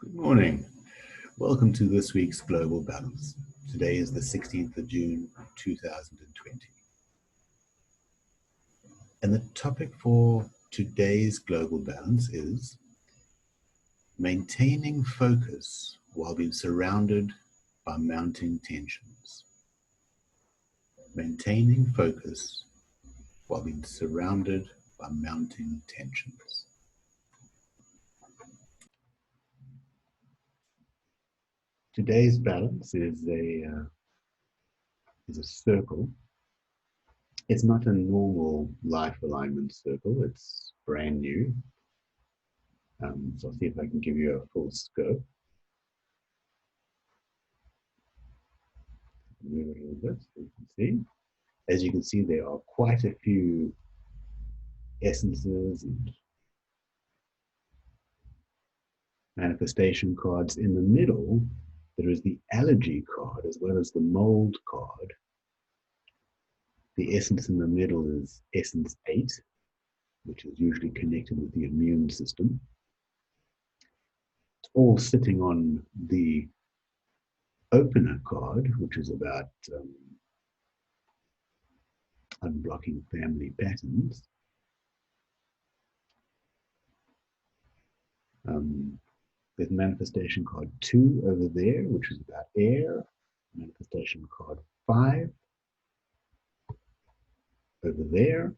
Good morning. Welcome to this week's Global Balance. Today is the 16th of June, 2020. And the topic for today's Global Balance is maintaining focus while being surrounded by mounting tensions. Maintaining focus while being surrounded by mounting tensions. Today's balance is a circle. It's not a normal life alignment circle. It's brand new. So I'll see if I can give you a full scope. Move it a little bit so you can see. As you can see, there are quite a few essences and manifestation cards. In the middle, there is the allergy card as well as the mold card. The essence in the middle is essence 8, which is usually connected with the immune system. It's all sitting on the opener card, which is about unblocking family patterns. There's manifestation card 2 over there, which is about air. Manifestation card 5 over there,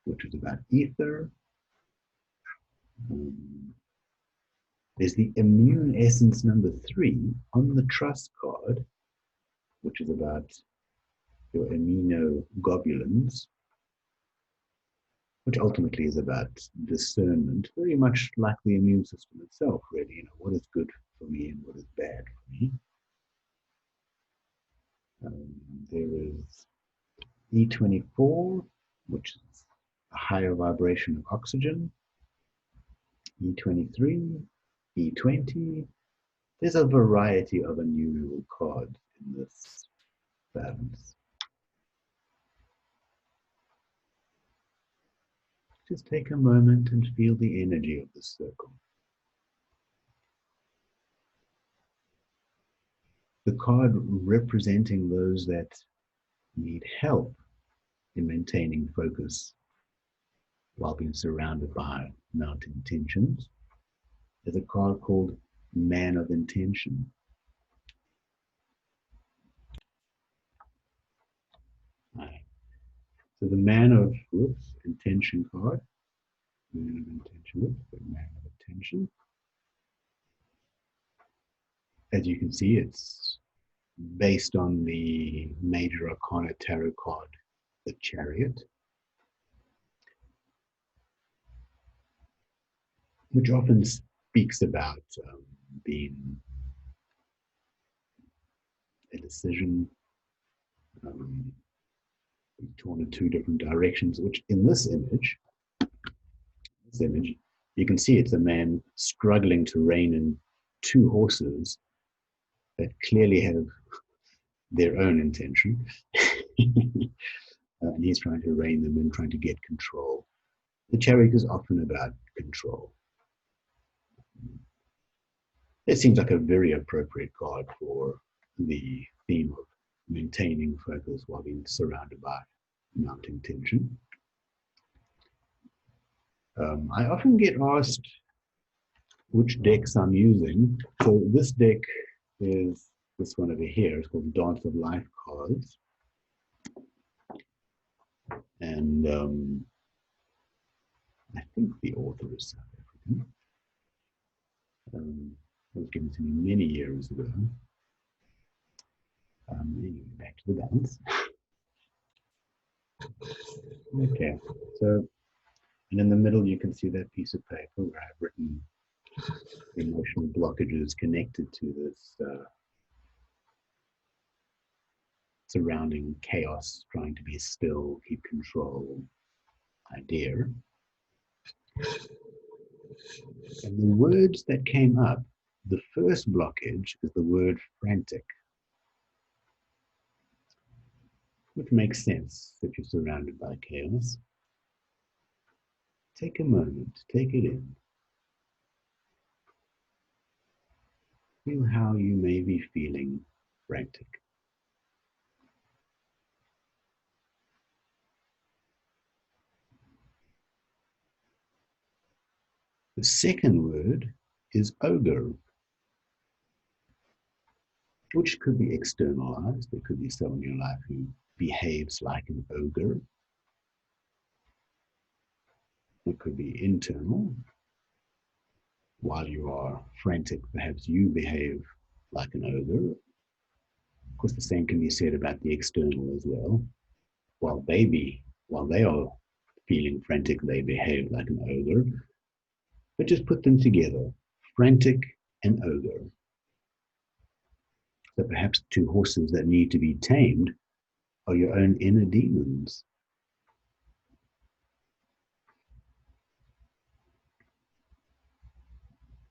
which is about ether. There's the immune essence number 3 on the trust card, which is about your immunoglobulins, which ultimately is about discernment, very much like the immune system itself, really. What is good for me and what is bad for me. There is E24, which is a higher vibration of oxygen. E23, E20. There's a variety of unusual cards in this balance. Just take a moment and feel the energy of the circle. The card representing those that need help in maintaining focus while being surrounded by mounting tensions is a card called Man of Intention. So the Man of Intention card, Man of Intention, Man of Intention. As you can see, it's based on the Major Arcana Tarot card, the Chariot, which often speaks about being a decision, torn in 2 different directions, which in this image, you can see it's a man struggling to rein in 2 horses that clearly have their own intention. And he's trying to rein them in, trying to get control. The Chariot is often about control. It seems like a very appropriate card for the theme of maintaining focus while being surrounded by mounting tension. I often get asked which decks I'm using. So this deck is this one over here. It's called Dance of Life cards. And I think the author is South African. It was given to me many years ago. Anyway, back to the balance. Okay, so, and in the middle you can see that piece of paper where I've written emotional blockages connected to this surrounding chaos, trying to be still, keep control idea. And the words that came up, the first blockage is the word frantic, which makes sense if you're surrounded by chaos. Take a moment, take it in. Feel how you may be feeling frantic. The second word is ogre, which could be externalized. There could be someone in your life who behaves like an ogre. It could be internal. While you are frantic, perhaps you behave like an ogre. Of course, the same can be said about the external as well. While they are feeling frantic, they behave like an ogre. But just put them together, frantic and ogre. So perhaps two horses that need to be tamed are your own inner demons.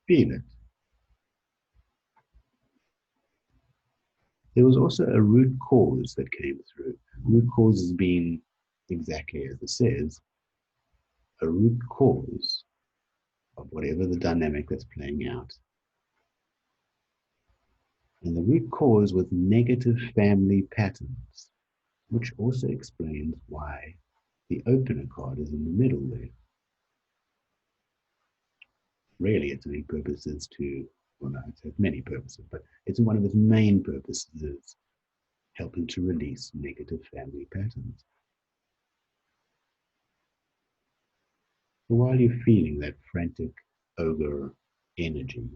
Feel it. There was also a root cause that came through. Root cause has been exactly as it says, a root cause of whatever the dynamic that's playing out. And the root cause was negative family patterns, which also explains why the opener card is in the middle there. Really, its only purpose is to, well, no, it has many purposes, but it's one of its main purposes is helping to release negative family patterns. So while you're feeling that frantic ogre energy,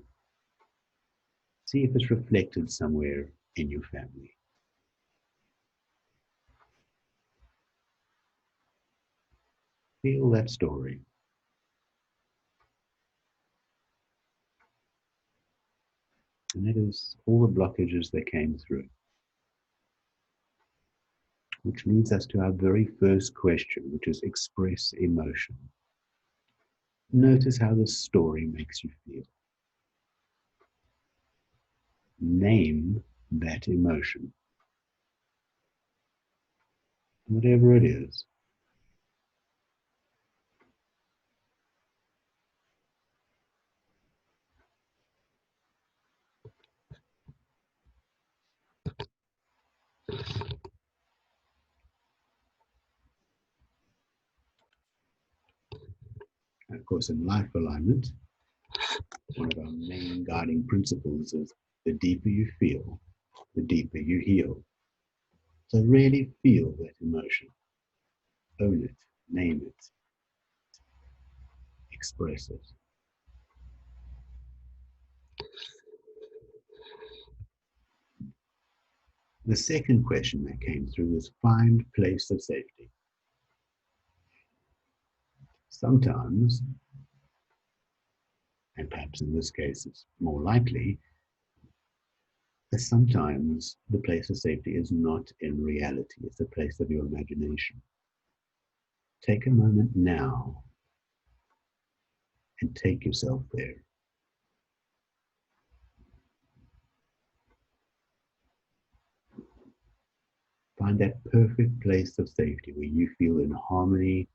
see if it's reflected somewhere in your family. Feel that story. And that is all the blockages that came through. Which leads us to our very first question, which is express emotion. Notice how this story makes you feel. Name that emotion, whatever it is. And of course, in life alignment, one of our main guiding principles is the deeper you feel, the deeper you heal. So really feel that emotion. Own it, name it, express it. The second question that came through is find place of safety. Sometimes, and perhaps in this case it's more likely, that sometimes the place of safety is not in reality, it's a place of your imagination. Take a moment now and take yourself there. Find that perfect place of safety where you feel in harmony,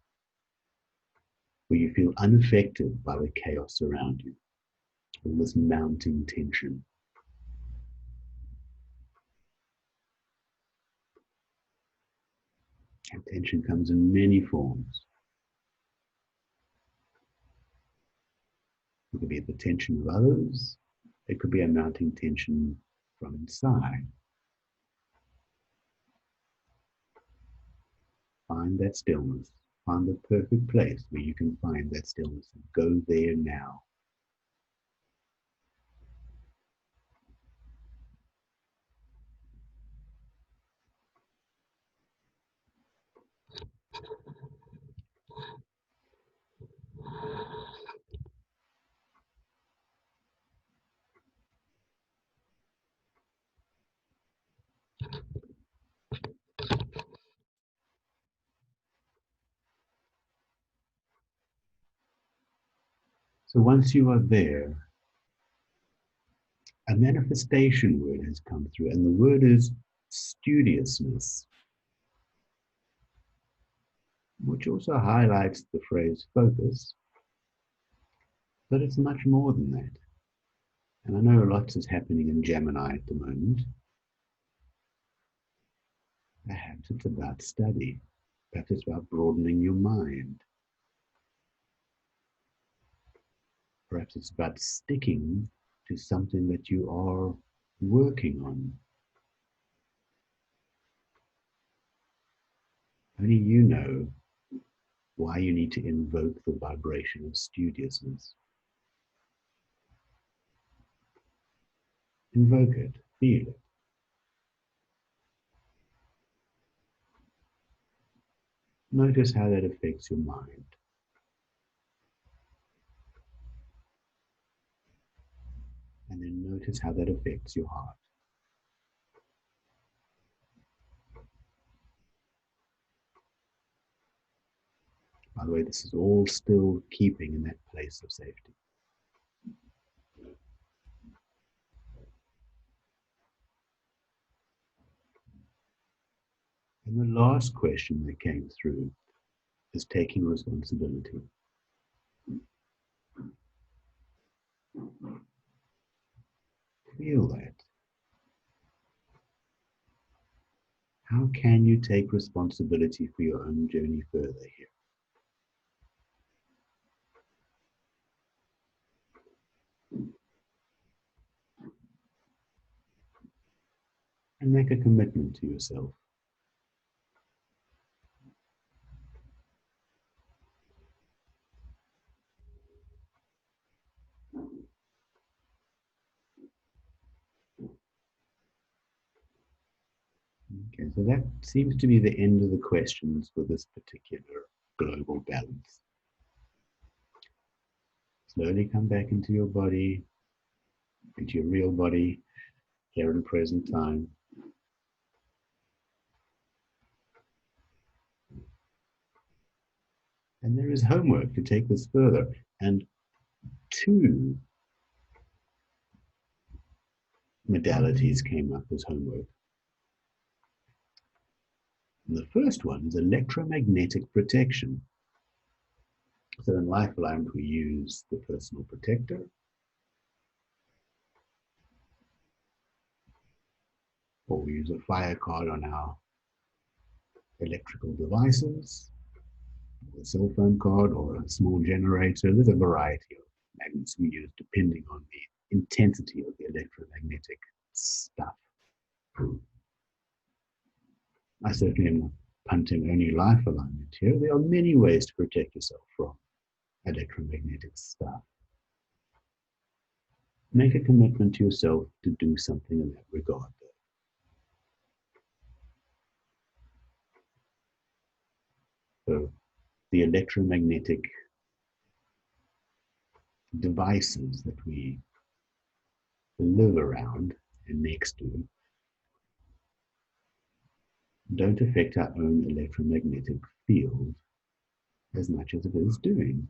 where you feel unaffected by the chaos around you, all this mounting tension. And tension comes in many forms. It could be the tension of others. It could be a mounting tension from inside. Find that stillness. Find the perfect place where you can find that stillness and go there now. So once you are there, a manifestation word has come through, and the word is studiousness, which also highlights the phrase focus, but it's much more than that. And I know lots is happening in Gemini at the moment. Perhaps it's about study. Perhaps it's about broadening your mind. Perhaps it's about sticking to something that you are working on. Only you know why you need to invoke the vibration of studiousness. Invoke it, feel it. Notice how that affects your mind. And then notice how that affects your heart. By the way, this is all still keeping in that place of safety. And the last question that came through is taking responsibility. Feel that. How can you take responsibility for your own journey further here? And make a commitment to yourself. Okay, so that seems to be the end of the questions for this particular global balance. Slowly come back into your body, into your real body, here in present time. And there is homework to take this further. And two modalities came up as homework. And the first one is electromagnetic protection. So in Life Alignment, we use the personal protector, or we use a fire card on our electrical devices, a cell phone card, or a small generator. There's a variety of magnets we use depending on the intensity of the electromagnetic stuff. I certainly am not punting only life alignment here. There are many ways to protect yourself from electromagnetic stuff. Make a commitment to yourself to do something in that regard. So the electromagnetic devices that we live around and next to don't affect our own electromagnetic field as much as it is doing.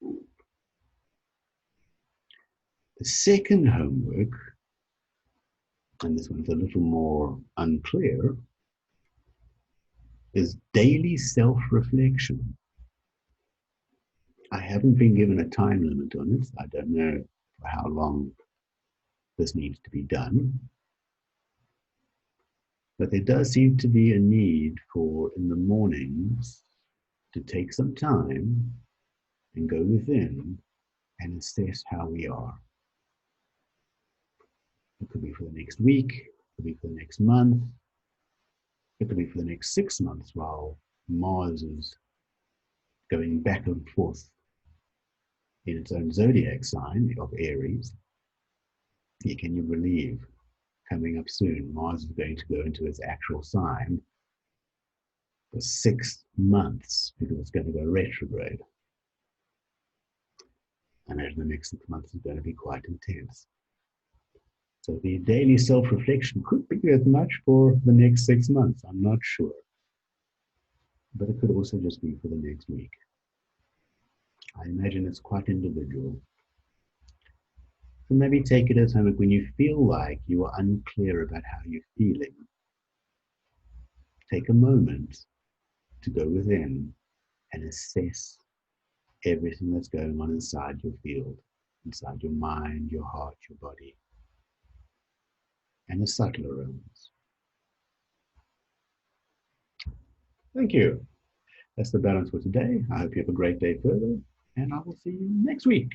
The second homework, and this one's a little more unclear, is daily self-reflection. I haven't been given a time limit on it. I don't know for how long this needs to be done. But there does seem to be a need for, in the mornings, to take some time and go within and assess how we are. It could be for the next week, it could be for the next month, it could be for the next 6 months while Mars is going back and forth in its own zodiac sign of Aries. Yeah, can you believe? Coming up soon, Mars is going to go into its actual sign for 6 months because it's going to go retrograde. I imagine the next 6 months is going to be quite intense. So the daily self-reflection could be as much for the next 6 months. I'm not sure. But it could also just be for the next week. I imagine it's quite individual. So maybe take it as homework when you feel like you are unclear about how you're feeling. Take a moment to go within and assess everything that's going on inside your field. inside your mind, your heart, your body, and the subtler realms. Thank you. That's the balance for today. I hope you have a great day further, and I will see you next week.